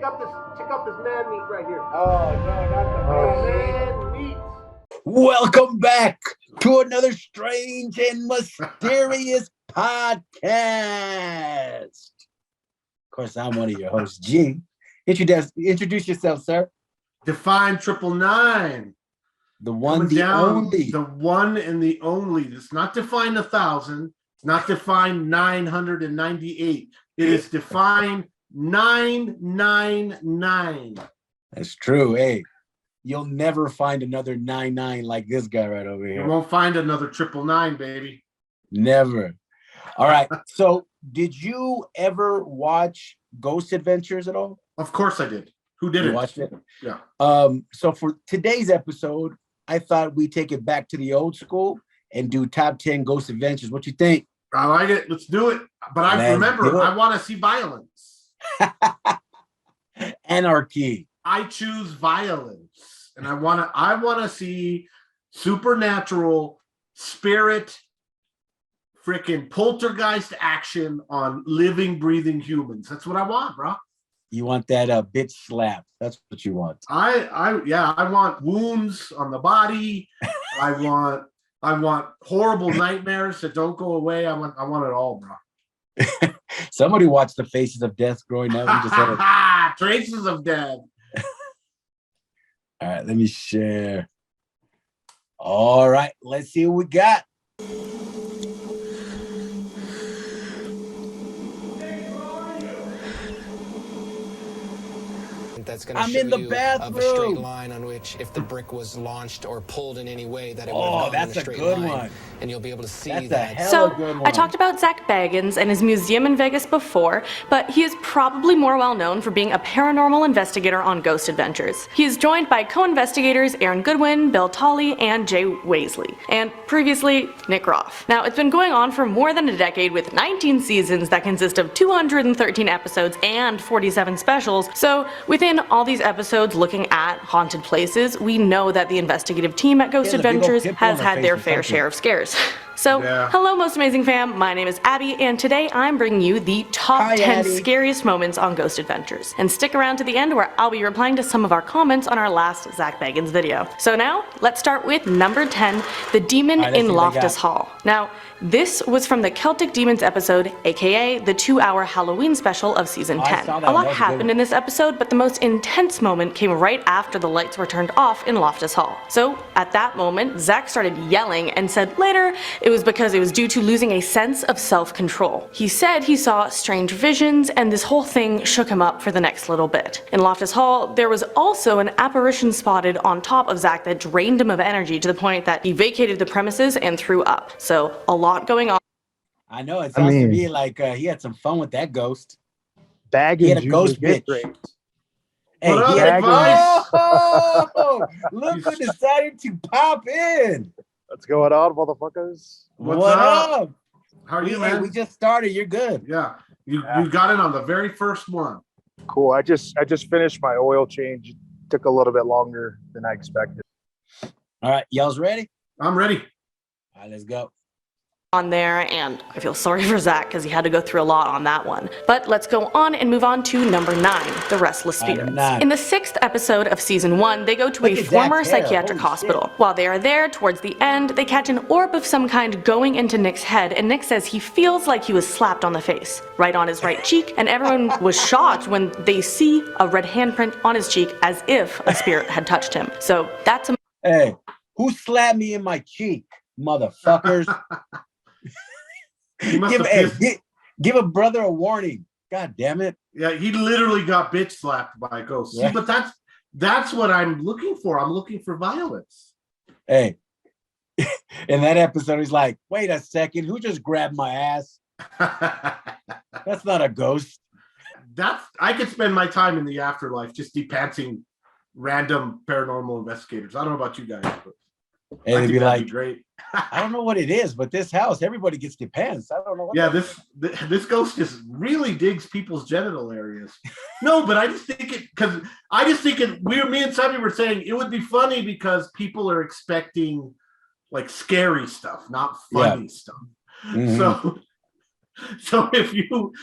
out this man meat right here. Oh no, not the Man meat. Welcome back to another strange and mysterious podcast. Of course, I'm one of your hosts, G. Introduce yourself, sir. Define 999. The one, the only. The one and the only. It's not define 1,000. It's not define 998. It is define 999. That's true. Hey, you'll never find another 99 like this guy right over here. You won't find another 999, baby. Never. All right. So, did you ever watch Ghost Adventures at all? Of course I did. Who didn't? You watched it? Yeah. So for today's episode, I thought we'd take it back to the old school and do top 10 Ghost Adventures. What you think? I like it. Let's do it. But I want to see violence. Anarchy. I choose violence. And I want to see supernatural spirit freaking poltergeist action on living, breathing humans. That's what I want, bro. You want that bitch slap. That's what you want. I want wounds on the body. I want horrible nightmares that don't go away. I want it all, bro. Somebody watched The Faces of Death growing up. We just had Traces of Death. All right, let me share. All right, let's see what we got. That's going to show in the you bathroom. of a straight line on which if the brick was launched or pulled in any way that it would have gone in a straight line. And you'll be able to see that. So I talked about Zach Bagans and his museum in Vegas before, but he is probably more well known for being a paranormal investigator on Ghost Adventures. He is joined by co-investigators Aaron Goodwin, Bill Tolley, and Jay Waisley, and previously Nick Roth. Now, it's been going on for more than a decade with 19 seasons that consist of 213 episodes and 47 specials, so within all these episodes looking at haunted places, we know that the investigative team at Ghost Adventures has had their fair share of scares. So, Hello Most Amazing Fam, my name is Abby, and today I'm bringing you the top 10 scariest moments on Ghost Adventures. And stick around to the end where I'll be replying to some of our comments on our last Zach Bagans video. So now, let's start with number 10, The Demon in Loftus Hall. Now, this was from the Celtic Demons episode, aka the 2-hour Halloween special of season 10. A lot happened in this episode, but the most intense moment came right after the lights were turned off in Loftus Hall. So, at that moment, Zach started yelling and said later it was because it was due to losing a sense of self-control. He said he saw strange visions, and this whole thing shook him up for the next little bit. In Loftus Hall, there was also an apparition spotted on top of Zach that drained him of energy to the point that he vacated the premises and threw up. So, a lot going on. I know, it sounds to me like he had some fun with that ghost. Baggins, he had a ghost bitch. Hey, he had look who decided to pop in. What's going on, motherfuckers? What's up? How are you, man? We just started. You're good. Yeah. You got in on the very first one. Cool. I just finished my oil change. It took a little bit longer than I expected. All right. Y'all's ready? I'm ready. All right, let's go. On there, and I feel sorry for Zach because he had to go through a lot on that one. But let's go on and move on to number 9, The Restless Spirits. In the 6th episode of season 1, they go to a former psychiatric hospital. While they are there, towards the end, they catch an orb of some kind going into Nick's head, and Nick says he feels like he was slapped on the face, right on his right cheek, and everyone was shocked when they see a red handprint on his cheek as if a spirit had touched him. So that's a— Hey, who slapped me in my cheek, motherfuckers? Give a brother a warning. God damn it. Yeah, he literally got bitch slapped by a ghost. Yeah. See, but that's what I'm looking for. I'm looking for violence. Hey, in that episode, he's like, wait a second, who just grabbed my ass? That's not a ghost. I could spend my time in the afterlife just depantsing random paranormal investigators. I don't know about you guys, but and they'd be like, be great. I don't know what it is, but this house, everybody gets the pants. I don't know what. Yeah, this ghost just really digs people's genital areas. No, but I just think me and Sammy were saying it would be funny because people are expecting like scary stuff, not funny stuff. Mm-hmm. So So if you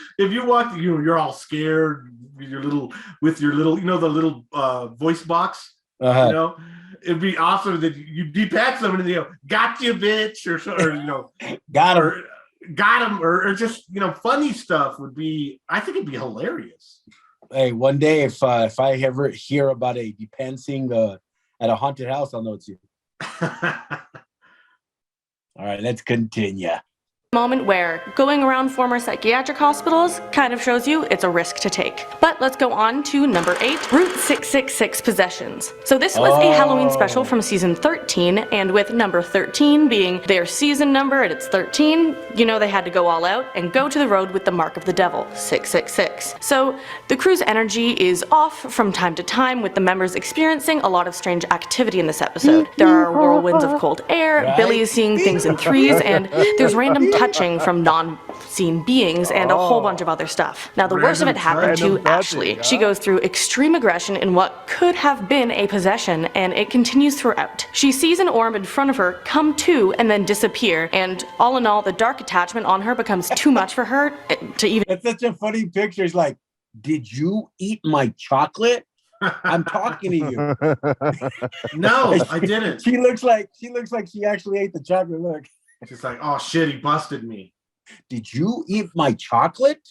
walk, you're all scared, your little the little voice box, it'd be awesome that you pat someone and they go, "Got you, bitch," or got him, got him, or just funny stuff would be. I think it'd be hilarious. Hey, one day if I ever hear about a depensing at a haunted house, I'll know it's you. All right, let's continue. Moment where going around former psychiatric hospitals kind of shows you it's a risk to take. But let's go on to number 8, Route 666 Possessions. So this was a Halloween special from season 13, and with number 13 being their season number and it's 13, they had to go all out and go to the road with the mark of the devil, 666. So the crew's energy is off from time to time, with the members experiencing a lot of strange activity in this episode. There are whirlwinds of cold air, right? Billy is seeing things in threes, and there's random touching from non-seen beings and a whole bunch of other stuff. Now the worst of it happened to Ashley. She goes through extreme aggression in what could have been a possession, and it continues throughout. She sees an orb in front of her come to and then disappear, and all in all, the dark attachment on her becomes too much for her to even. It's such a funny picture. It's like, did you eat my chocolate? I'm talking to you. No, I didn't. She looks like she actually ate the chocolate. Look. She's like, oh shit, he busted me. Did you eat my chocolate?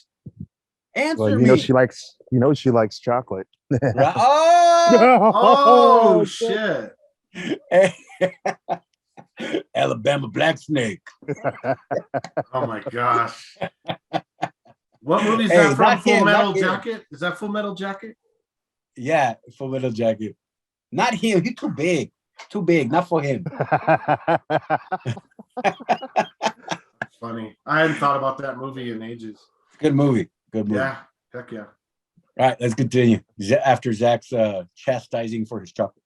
Answer me. She likes chocolate. Oh shit. Alabama black snake. Oh my gosh. What movie is that from? Full Metal Jacket? Is that Full Metal Jacket? Yeah, Full Metal Jacket. Not him. He's too big. Too big. Not for him. Funny. I hadn't thought about that movie in ages. Good movie. Good movie. Yeah. Heck yeah. All right, let's continue. After Zach's chastising for his chocolate.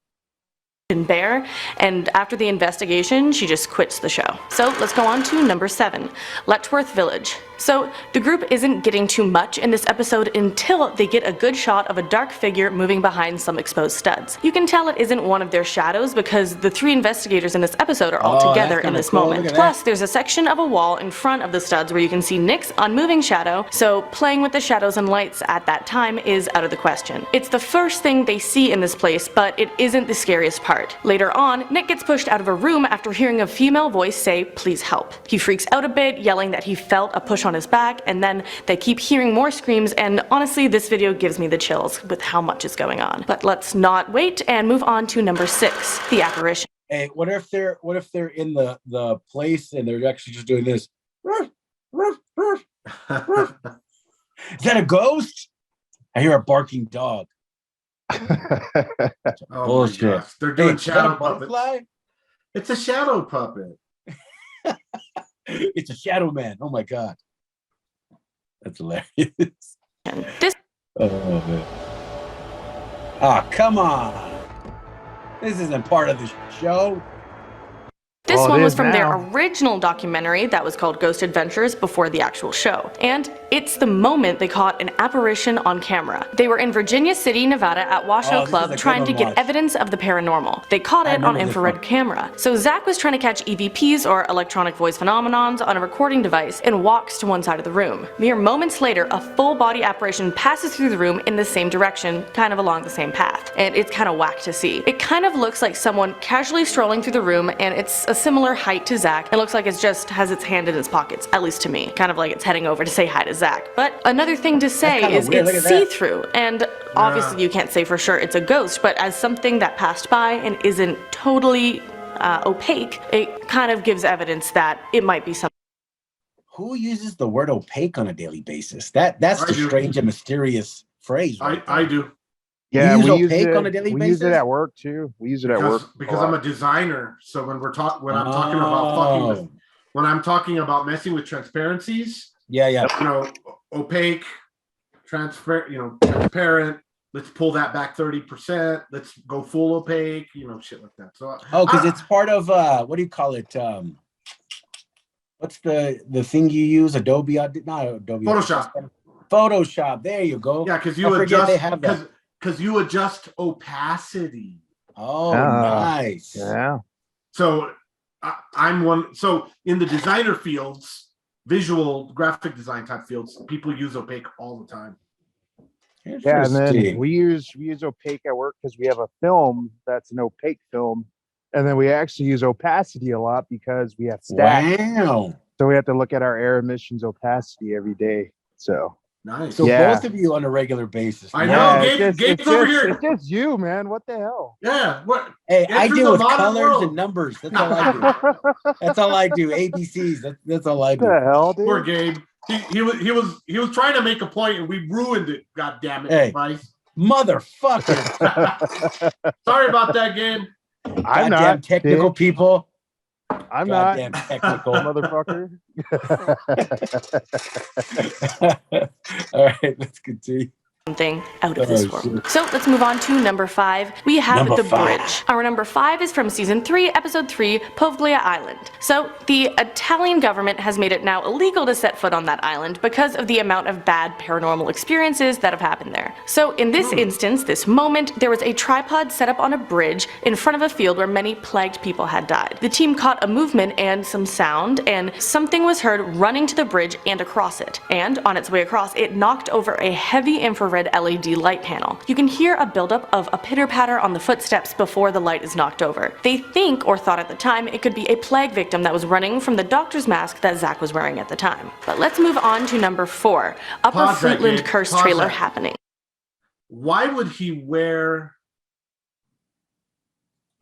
Bear, and after the investigation, she just quits the show. So let's go on to number 7, Letchworth Village. So the group isn't getting too much in this episode until they get a good shot of a dark figure moving behind some exposed studs. You can tell it isn't one of their shadows because the 3 investigators in this episode are all together in this moment. Plus, there's a section of a wall in front of the studs where you can see Nick's unmoving shadow, so playing with the shadows and lights at that time is out of the question. It's the first thing they see in this place, but it isn't the scariest part. Later on, Nick gets pushed out of a room after hearing a female voice say, "Please help." He freaks out a bit, yelling that he felt a push on his back, and then they keep hearing more screams, and honestly, this video gives me the chills with how much is going on. But let's not wait and move on to number 6, The Apparition. Hey, what if they're in the place and they're actually just doing this? Is that a ghost? I hear a barking dog. Oh bullshit. They're doing shadow puppets. It's a shadow puppet. It's a shadow man. Oh my god. That's hilarious. This oh man. Ah, come on. This isn't part of the show. This one was from their original documentary that was called Ghost Adventures before the actual show. And it's the moment they caught an apparition on camera. They were in Virginia City, Nevada at Washoe Club trying to get evidence of the paranormal. They caught it on infrared camera. So Zach was trying to catch EVPs, or electronic voice phenomenons, on a recording device and walks to one side of the room. Mere moments later, a full body apparition passes through the room in the same direction, kind of along the same path. And it's kind of whack to see. It kind of looks like someone casually strolling through the room, and it's a similar height to Zach. It looks like it just has its hand in its pockets, at least to me. Kind of like it's heading over to say hi to Zach. But another thing to say is it's see-through, and obviously you can't say for sure it's a ghost, but as something that passed by and isn't totally opaque, it kind of gives evidence that it might be something. Who uses the word opaque on a daily basis? That's the strange and mysterious phrase. Right? I do. Yeah, we use it on a daily basis. We use it at work too. We use it at work because I'm a designer. So when I'm talking about messing with transparencies, opaque, transparent. Let's pull that back 30%. Let's go full opaque. Shit like that. So because it's part of what do you call it? What's the thing you use? Adobe? Not Adobe. Photoshop. There you go. Yeah, because you adjust. Because you adjust opacity. Oh, nice. Yeah. So I'm one. So in the designer fields, visual graphic design type fields, people use opaque all the time. Yeah, and then we use opaque at work because we have a film that's an opaque film, and then we actually use opacity a lot because we have stacks. Wow. So we have to look at our air emissions opacity every day. So nice. So both of you on a regular basis. I know. Gabe's over here. It's just you, man. What the hell? Yeah. What? Hey, I deal with colors world. and numbers. That's all I do. That's all I do. ABCs. That's all I do. What the hell, dude? Poor Gabe. He was trying to make a point and we ruined it. God damn it, hey, Vice. Motherfucker. Sorry about that, Gabe. I'm not technical people. I'm Goddamn not technical motherfucker. All right, let's continue. Something out of this world. So let's move on to number 5. We have the bridge. Our number 5 is from season 3, episode 3, Poveglia Island. So the Italian government has made it now illegal to set foot on that island because of the amount of bad paranormal experiences that have happened there. So in this instance, this moment, there was a tripod set up on a bridge in front of a field where many plagued people had died. The team caught a movement and some sound, and something was heard running to the bridge and across it. And on its way across, it knocked over a heavy infrared LED light panel. You can hear a buildup of a pitter-patter on the footsteps before the light is knocked over. They think, or thought at the time, it could be a plague victim that was running from the doctor's mask that Zach was wearing at the time. But let's move on to number 4, Upper Sweetland Curse trailer happening. Why would he wear...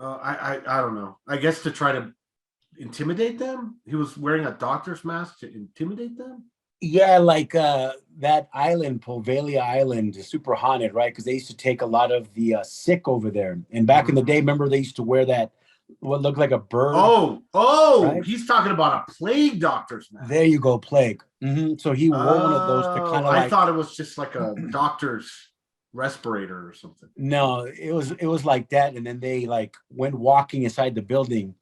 I don't know. I guess to try to intimidate them? He was wearing a doctor's mask to intimidate them? Yeah, like that island, Poveglia Island, is super haunted, right? Because they used to take a lot of the sick over there. And back in the day, remember they used to wear that, what looked like a bird? Right? He's talking about a plague doctor's mask. There you go, plague. So he wore one of those to kind of I thought it was just like a doctor's respirator or something. No, it was like that. And then they like went walking inside the building.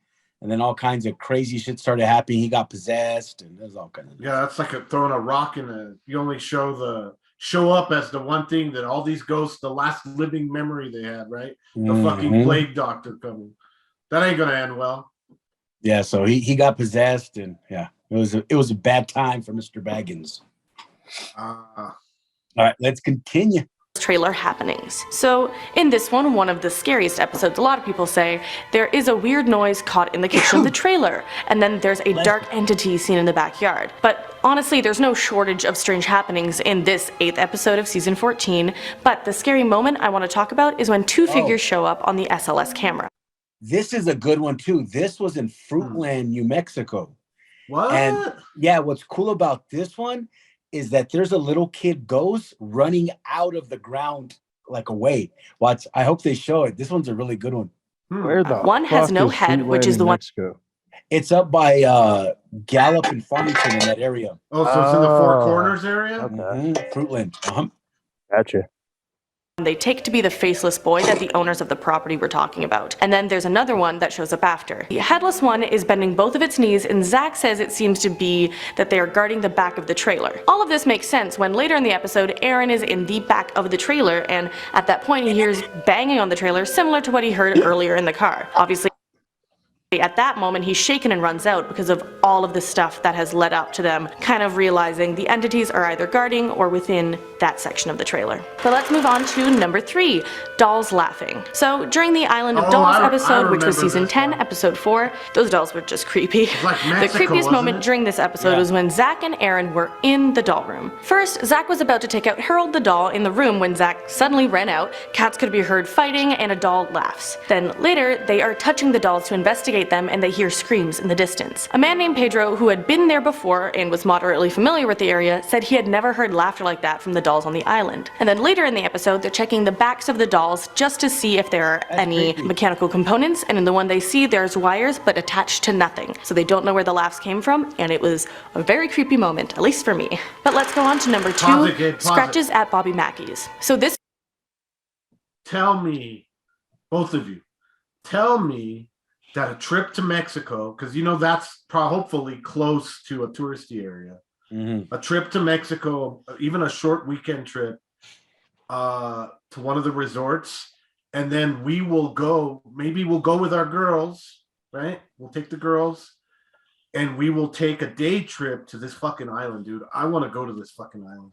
And then all kinds of crazy shit started happening. He got possessed, and there's all kinds of. Yeah, that's like throwing a rock in a. You only show up as the one thing that all these ghosts, the last living memory they had, right? The fucking plague doctor coming. That ain't gonna end well. Yeah, so he got possessed, and yeah, it was a bad time for Mr. Baggins. All right, let's continue. Trailer happenings. So in this one of the scariest episodes, a lot of people say, there is a weird noise caught in the kitchen of the trailer, and then there's a dark entity seen in the backyard. But honestly, there's no shortage of strange happenings in this 8th episode of season 14, but the scary moment I want to talk about is when 2 figures show up on the SLS camera. This is a good one too. This was in Fruitland, New Mexico. What? And yeah, what's cool about this one is that there's a little kid ghost running out of the ground like away. Watch, I hope they show it. This one's a really good one. Where the one has no head, which is the one. Mexico? It's up by Gallup and Farmington in that area. Oh, so it's in the Four Corners area? Okay. Fruitland. Gotcha. They take to be the faceless boy that the owners of the property were talking about. And then there's another one that shows up after. The headless one is bending both of its knees, and Zach says it seems to be that they are guarding the back of the trailer. All of this makes sense when later in the episode, Aaron is in the back of the trailer, and at that point he hears banging on the trailer similar to what he heard earlier in the car. Obviously, at that moment, he's shaken and runs out because of all of the stuff that has led up to them kind of realizing the entities are either guarding or within that section of the trailer. But let's move on to number 3, Dolls Laughing. So during the Island of Dolls episode, which was season 10, episode 4, those dolls were just creepy. Like Mexico, the creepiest moment during this episode was when Zach and Aaron were in the doll room. First, Zach was about to take out Harold the doll in the room when Zach suddenly ran out, cats could be heard fighting, and a doll laughs. Then later, they are touching the dolls to investigate them, and they hear screams in the distance. A man named Pedro, who had been there before and was moderately familiar with the area, said he had never heard laughter like that from the dolls on the island. And then later in the episode, they're checking the backs of the dolls just to see if there are any mechanical components, and in the one they see, there's wires but attached to nothing. So they don't know where the laughs came from, and it was a very creepy moment, at least for me. But let's go on to number 2, Scratches at Bobby Mackey's. So this... Tell me, both of you, tell me that a trip to Mexico, because you know that's hopefully close to a touristy area, a trip to Mexico, even a short weekend trip to one of the resorts, and then maybe we'll go with our girls, right? We'll take the girls, and we will take a day trip to this fucking island, dude. I want to go to this fucking island.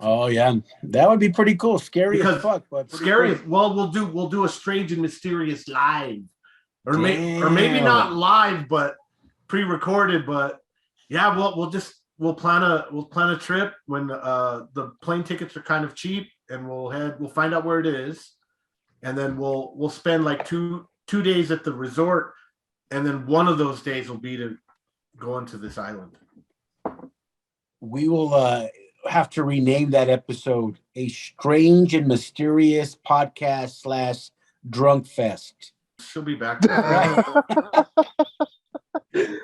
Oh yeah, that would be pretty cool. Scary Because as fuck, but scary. Cool. Well, we'll do a strange and mysterious live, or maybe not live, but pre-recorded. But yeah, we'll plan a trip when the plane tickets are kind of cheap, and we'll find out where it is, and then we'll spend like two days at the resort, and then one of those days will be to go into this island. We will have to rename that episode "A Strange and Mysterious Podcast / Drunk Fest." She'll be back. I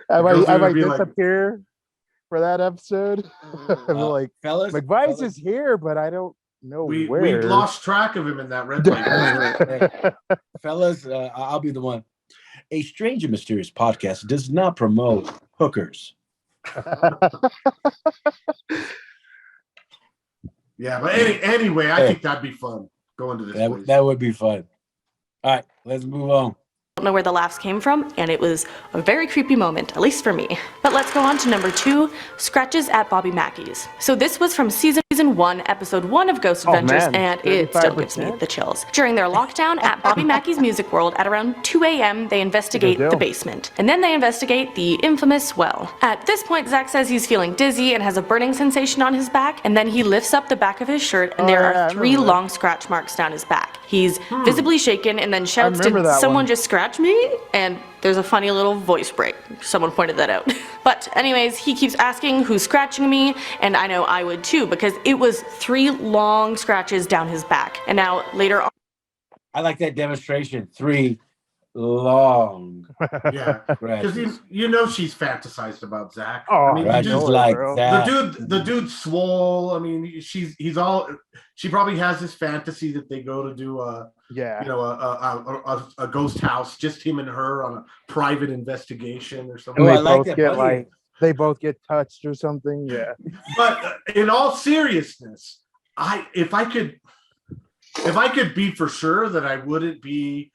might disappear for that episode. I'm like, fellas, McVice is here, but I don't know we where. We lost track of him in that red light. Fellas, I'll be the one. A Strange and Mysterious Podcast does not promote hookers. Yeah, but anyway, I think that'd be fun going to this place. That would be fun. All right, let's move on. I don't know where the laughs came from, and it was a very creepy moment, at least for me. But let's go on to number 2, Scratches at Bobby Mackey's. So this was from season 1, episode 1 of Ghost Adventures, and it still gives me the chills. During their lockdown at Bobby Mackey's Music World at around 2 a.m., they investigate the basement, and then they investigate the infamous well. At this point, Zach says he's feeling dizzy and has a burning sensation on his back, and then he lifts up the back of his shirt, and there are 3 long scratch marks down his back. He's visibly shaken and then shouts, "Did someone just scratch me?" And there's a funny little voice break. Someone pointed that out. But anyways, he keeps asking who's scratching me, and I know I would too, because it was 3 long scratches down his back. And now later on, I like that demonstration. 3 long. Yeah, because you know she's fantasized about Zach. Oh, I mean, the dude's swole. I mean, she probably has this fantasy that they go to do a ghost house, just him and her on a private investigation or something. They both get touched or something. Yeah. But in all seriousness, if I could be for sure that I wouldn't be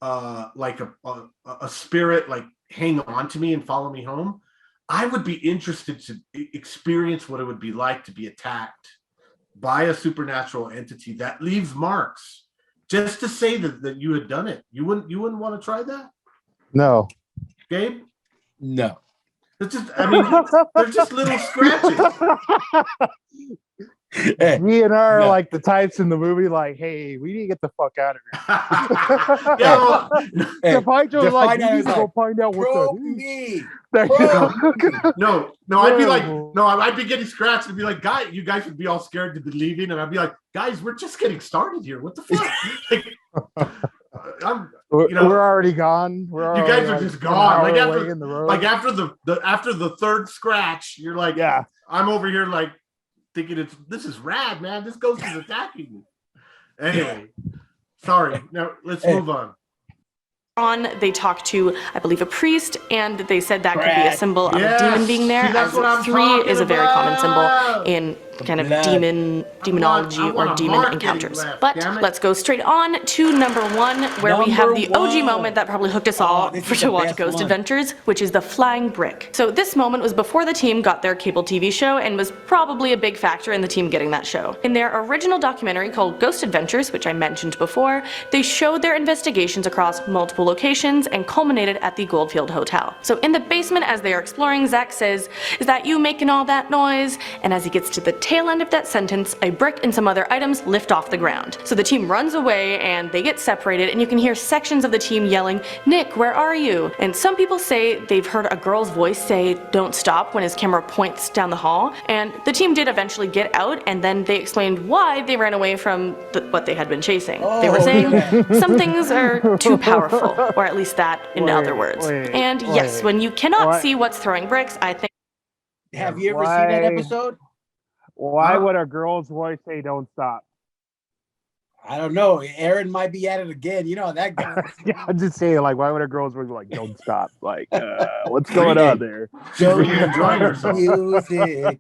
like a spirit like hang on to me and follow me home, I would be interested to experience what it would be like to be attacked by a supernatural entity that leaves marks, just to say that you had done it. You wouldn't want to try that? No. Gabe? No. It's just, I mean, they're just little scratches. Me and her are like the types in the movie, like, hey, we need to get the fuck out of here. Yeah, the Pancho's like, we need to go find out what that is. No, I'd be like, I'd be getting scratched and be like, you guys would be all scared to be leaving, and I'd be like, guys, we're just getting started here. What the fuck? We're already gone. You guys are just gone. Like after the third scratch, you're like, yeah, I'm over here like thinking this is rad, man. This ghost is attacking me. Anyway, sorry. Now let's move on. They talked to, I believe, a priest, and they said that could be a symbol of a demon being there. As 3 is a very common symbol in kind of demonology or demon encounters. But let's go straight on to number 1, where we have the OG moment that probably hooked us all to watch Ghost Adventures, which is the flying brick. So this moment was before the team got their cable TV show and was probably a big factor in the team getting that show. In their original documentary called Ghost Adventures, which I mentioned before, they showed their investigations across multiple locations and culminated at the Goldfield Hotel. So in the basement, as they are exploring, Zach says, "Is that you making all that noise?" And as he gets to the tail end of that sentence, a brick and some other items lift off the ground. So the team runs away and they get separated, and you can hear sections of the team yelling, "Nick, where are you?" And some people say they've heard a girl's voice say, "Don't stop," when his camera points down the hall. And the team did eventually get out, and then they explained why they ran away from what they had been chasing. They were saying some things are too powerful, or at least that in other words. And yes, when you cannot see what's throwing bricks, I think. Have you ever seen that episode? Why would a girl's voice say "don't stop"? I don't know. Aaron might be at it again. You know that guy. Yeah, I'm just saying, like, why would a girl's voice be like "don't stop"? Like, what's going on there? Show you enjoying yourself. Music.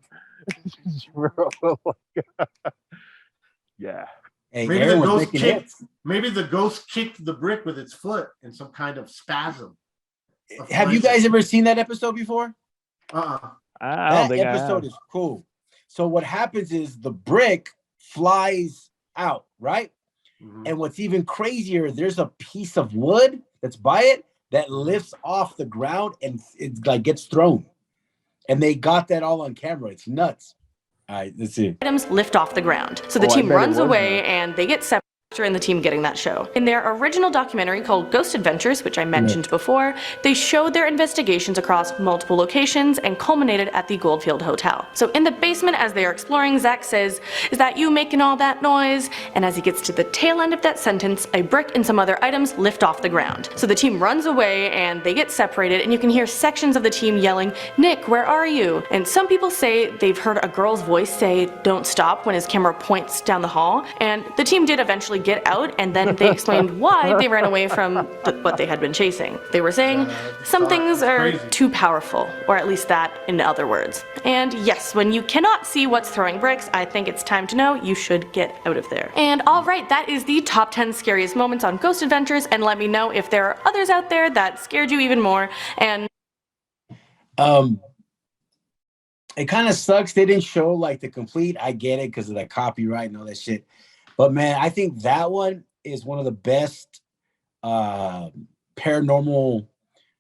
Yeah. Hey, maybe the ghost kicked the brick with its foot in some kind of spasm. Have you guys ever seen that episode before? I don't think that episode is cool. So what happens is the brick flies out, right? Mm-hmm. And what's even crazier, there's a piece of wood that's by it that lifts off the ground and it like gets thrown. And they got that all on camera. It's nuts. All right, let's see. Items lift off the ground. So the team runs away and they get separated in the team getting that show. In their original documentary called Ghost Adventures, which I mentioned before, they showed their investigations across multiple locations and culminated at the Goldfield Hotel. So in the basement as they are exploring, Zach says, "Is that you making all that noise?" And as he gets to the tail end of that sentence, a brick and some other items lift off the ground. So the team runs away and they get separated, and you can hear sections of the team yelling, "Nick, where are you?" And some people say they've heard a girl's voice say, "Don't stop," when his camera points down the hall. And the team did eventually get out, and then they explained why they ran away from what they had been chasing. They were saying some things are too powerful, or at least that in other words. And yes, when you cannot see what's throwing bricks, I think it's time to know you should get out of there. And alright, that is the top 10 scariest moments on Ghost Adventures, and let me know if there are others out there that scared you even more. And it kind of sucks they didn't show like the complete. I get it because of the copyright and all that shit. But man, I think that one is one of the best paranormal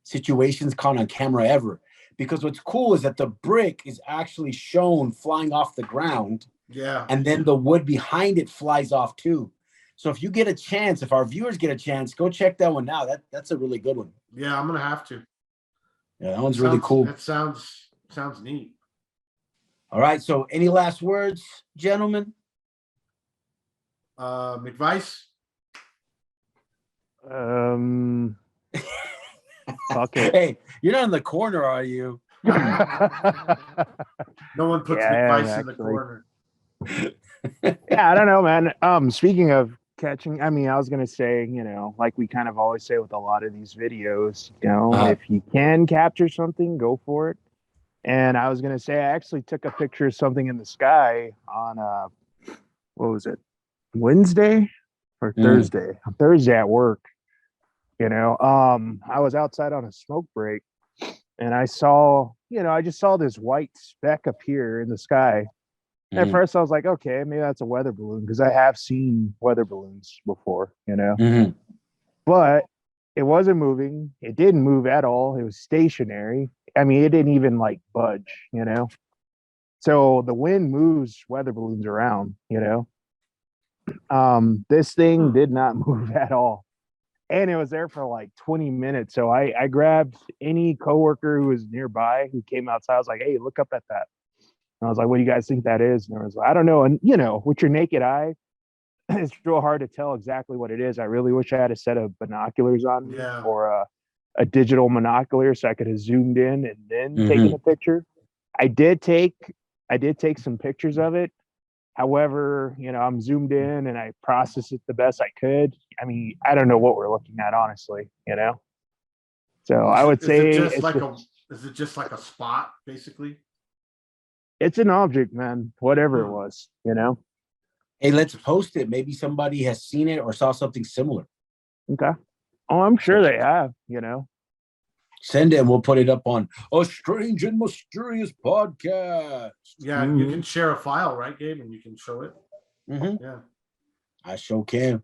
situations caught on camera ever. Because what's cool is that the brick is actually shown flying off the ground. Yeah. And then the wood behind it flies off too. So if you get a chance, if our viewers get a chance, go check that one out. That's a really good one. Yeah, I'm gonna have to. Yeah, that one's really cool. That sounds neat. All right. So any last words, gentlemen? McVice? Fuck it. Hey, you're not in the corner, are you? No one puts McVice in the corner. Yeah, I don't know, man. Speaking of catching, I mean, I was gonna say, like we kind of always say with a lot of these videos, if you can capture something, go for it. And I was gonna say, I actually took a picture of something in the sky on what was it? Wednesday or Thursday? Thursday at work. I was outside on a smoke break and I saw, I just saw this white speck appear in the sky. And at first I was like, okay, maybe that's a weather balloon because I have seen weather balloons before, but it wasn't moving. It didn't move at all. It was stationary. I mean, it didn't even like budge, So the wind moves weather balloons around, This thing did not move at all. And it was there for like 20 minutes. So I grabbed any coworker who was nearby who came outside. I was like, hey, look up at that. And I was like, what do you guys think that is? And I was like, I don't know. And with your naked eye, it's real hard to tell exactly what it is. I really wish I had a set of binoculars on me or a digital monocular so I could have zoomed in and then taken a picture. I did take some pictures of it. However, I'm zoomed in and I processed it the best I could. I mean, I don't know what we're looking at, honestly, So I would say is it just like a spot, basically? It's an object, man, whatever it was, Hey, let's post it. Maybe somebody has seen it or saw something similar. Okay. Oh, I'm sure they have, Send it and we'll put it up on A Strange and Mysterious Podcast. Yeah, you can share a file, right, Gabe? And you can show it. Yeah. I sure can.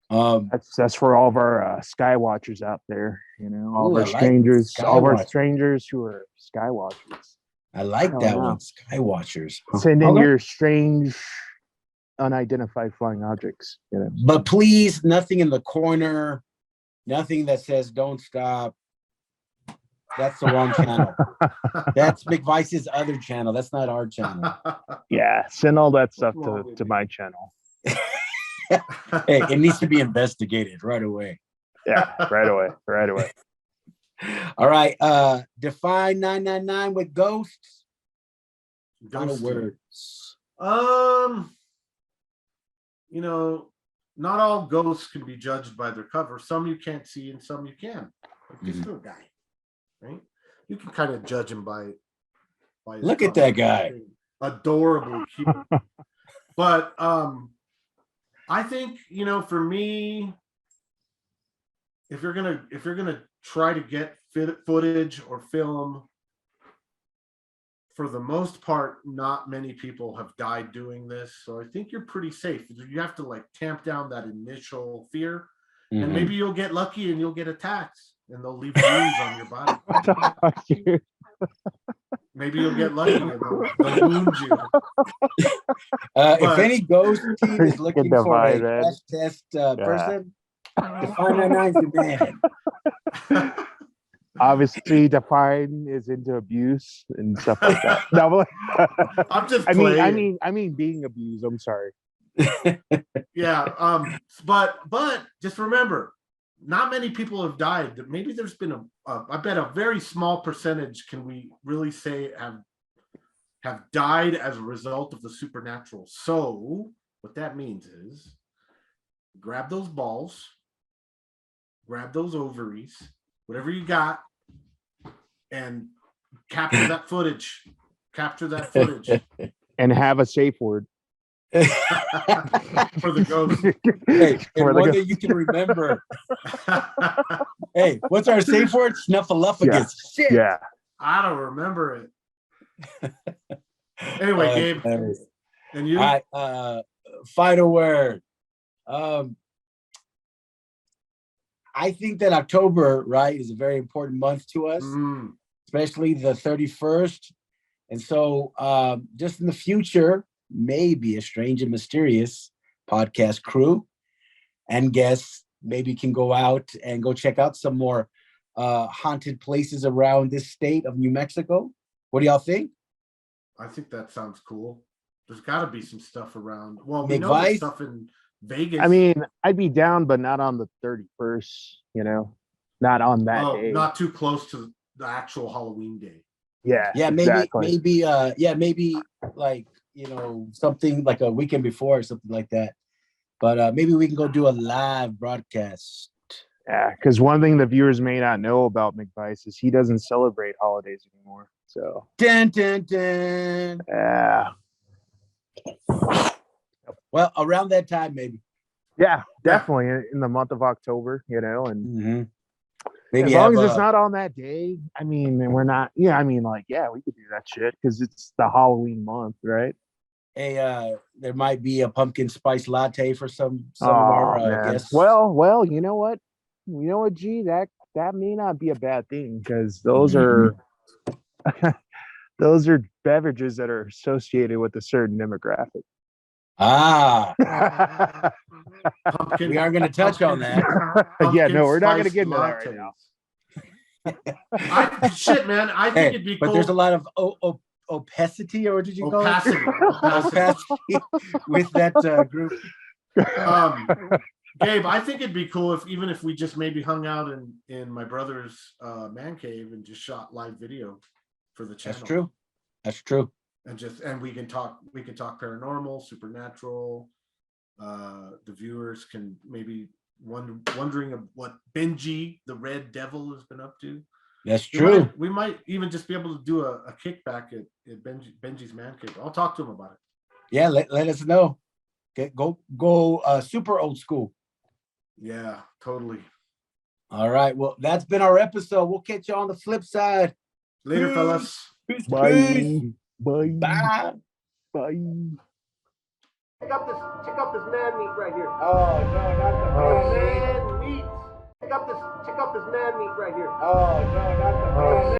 That's for all of our sky watchers out there, all of our strangers, all of our strangers who are sky watchers. I like that one, sky watchers. Send in your strange unidentified flying objects, But please, nothing in the corner, nothing that says don't stop. That's the wrong channel. That's McVice's other channel. That's not our channel. Yeah, send all that stuff to my channel. Hey, it needs to be investigated right away. Yeah, right away. All right. Define 999 with ghosts. Final words. Not all ghosts can be judged by their cover. Some you can't see and some you can. Like this little guy, right? You can kind of judge him by his Look at that guy. Adorably cute. But I think, for me, if you're gonna try to get footage or film, for the most part, not many people have died doing this. So I think you're pretty safe. You have to like tamp down that initial fear, and maybe you'll get lucky and you'll get attacked and they'll leave wounds on your body. Maybe you'll get lucky and they'll wound you. If any ghost team is looking for a crash test person, Define 99's the man. Obviously, Define is into abuse and stuff like that. No, I'm just playing. I mean, being abused. I'm sorry. Yeah. But just remember, not many people have died. Maybe there's been I bet a very small percentage, can we really say, have died as a result of the supernatural. So what that means is grab those balls, grab those ovaries, whatever you got, and capture that footage. Capture that footage. And have a safe word. For the ghost. Hey, and one that you can remember. Hey, what's our safe word? Snuffleupagus. Yeah. Shit. Yeah. I don't remember it. Anyway, Gabe. And you? All right, final word. I think that October, right, is a very important month to us, especially the 31st. And so just in the future, maybe a strange and mysterious podcast crew and guests maybe can go out and go check out some more haunted places around this state of New Mexico. What do y'all think? I think that sounds cool. There's got to be some stuff around. Well, we know there's stuff in Vegas. I mean, I'd be down, but not on the 31st, not on that day. Not too close to the actual Halloween day. Yeah. Yeah, exactly. maybe like, something like a weekend before or something like that. But maybe we can go do a live broadcast. Yeah, because one thing the viewers may not know about McVice is he doesn't celebrate holidays anymore. So. Dun, dun, dun. Yeah. Well, around that time, maybe. Yeah, definitely in the month of October, and maybe as long as it's not on that day. I mean, we're not. Yeah, I mean, we could do that shit because it's the Halloween month, right? There might be a pumpkin spice latte for some of our guests. Well, you know what? G, that may not be a bad thing because those are those are beverages that are associated with a certain demographic. We aren't going to touch on that. Yeah, no, we're not going to get into that right now. Shit, man, I think it'd be cool. But there's a lot of opacity, or what did you call it? Opacity with that group. Gabe, I think it'd be cool if we just maybe hung out in my brother's man cave and just shot live video for the channel. That's true. And we can talk paranormal, supernatural. The viewers can maybe wondering of what Benji the Red Devil has been up to. That's true. We might even just be able to do a kickback at Benji's man cave. I'll talk to him about it. Yeah, let us know. Go super old school. Yeah, totally. All right. Well, that's been our episode. We'll catch you on the flip side. Later, fellas. Peace. Bye. Peace. Bye. Bye. Bye. Check out this man meat right here. Oh no, not the man meat. Check out this man meat right here. Oh no, not the